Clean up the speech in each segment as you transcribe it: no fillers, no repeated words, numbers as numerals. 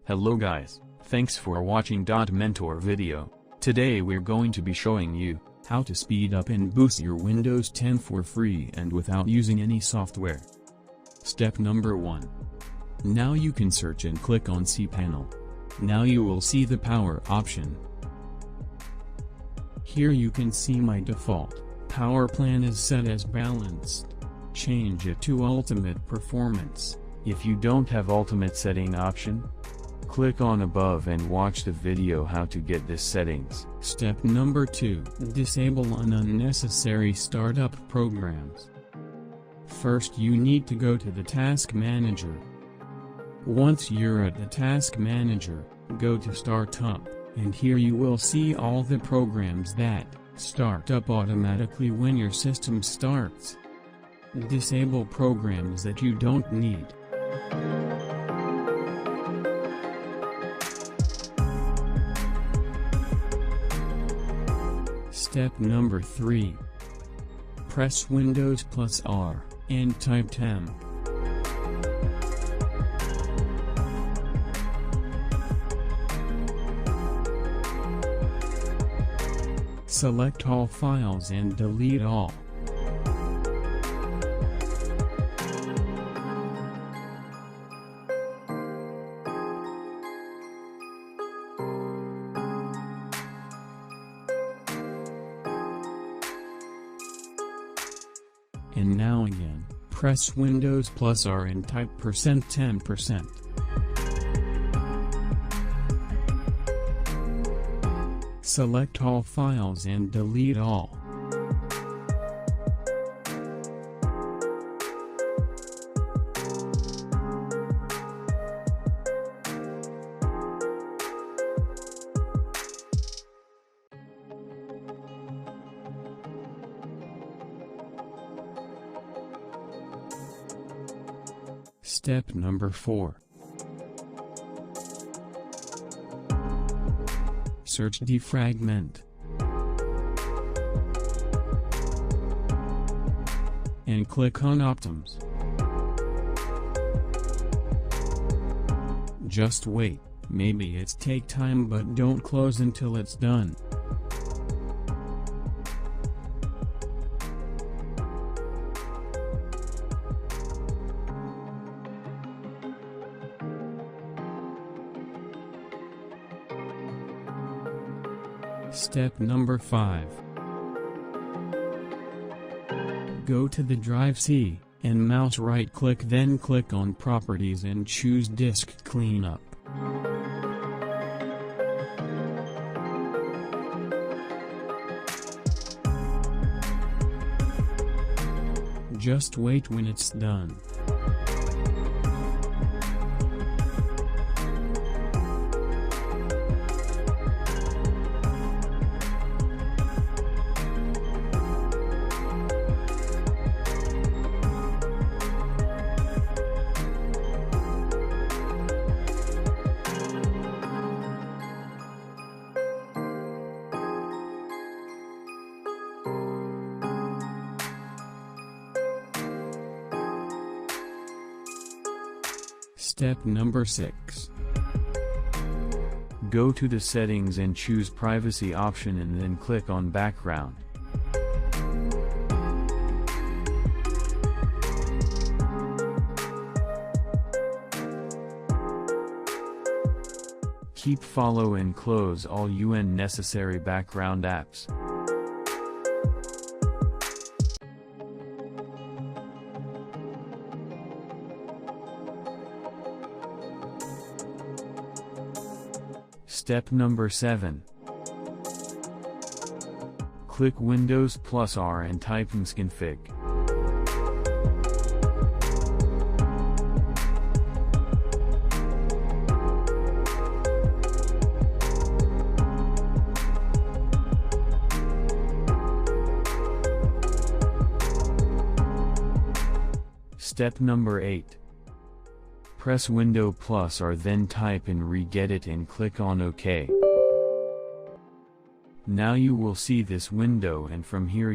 Hello guys, thanks for watching Mentor video. Today we're going to be showing you how to speed up and boost your Windows 10 for free and without using any software. Step number 1. Now you can search and click on cPanel. Now you will see the power option. Here you can see my default power plan is set as balanced. Change it to ultimate performance. If you don't have ultimate setting option, click on above and watch the video how to get this settings. Step number 2. Disable unnecessary startup programs. First you need to go to the Task Manager. Once you're at the Task Manager, go to Startup, and here you will see all the programs that start up automatically when your system starts. Disable programs that you don't need. Step number 3. Press Windows plus R, and type temp. Select all files and delete all. And now again, press Windows plus R and type %10%. Select all files and delete all. Step number 4. Search Def Fragment and click on Options. Just wait, maybe it's take time, but don't close until it's done. Step number 5. Go to the Drive C, and mouse right click, then click on Properties and choose Disk Cleanup. Just wait when it's done. Step number 6. Go to the settings and choose privacy option and then click on background. Keep follow and close all unnecessary background apps. Step number 7. Click Windows plus R and type msconfig. Step number 8. Press Window plus R, then type in regedit and click on OK. Now you will see this window, and from here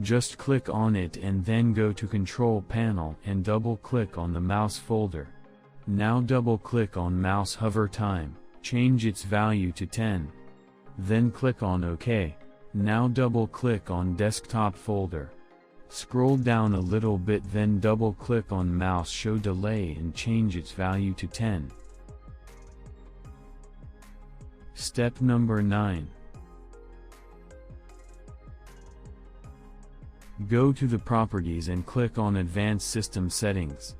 just click on it and then go to Control Panel and double click on the mouse folder. Now double click on mouse hover time, change its value to 10. Then click on OK. Now double click on desktop folder. Scroll down a little bit, then double click on mouse show delay and change its value to 10. Step number 9. Go to the properties and click on Advanced System Settings.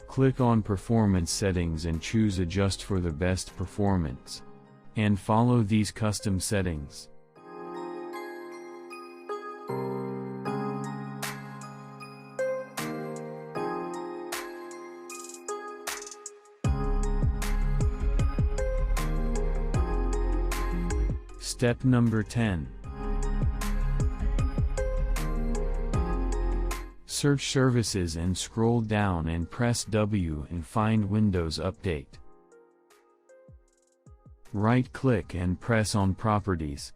Click on Performance Settings and choose Adjust for the best performance. And follow these custom settings. Step number 10. Search Services and scroll down and press W and find Windows Update. Right-click and press on Properties.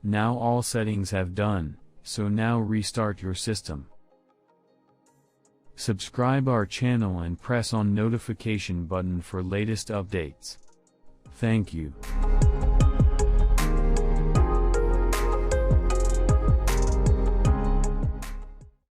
Now all settings have done, so now restart your system. Subscribe our channel and press on notification button for latest updates. Thank you.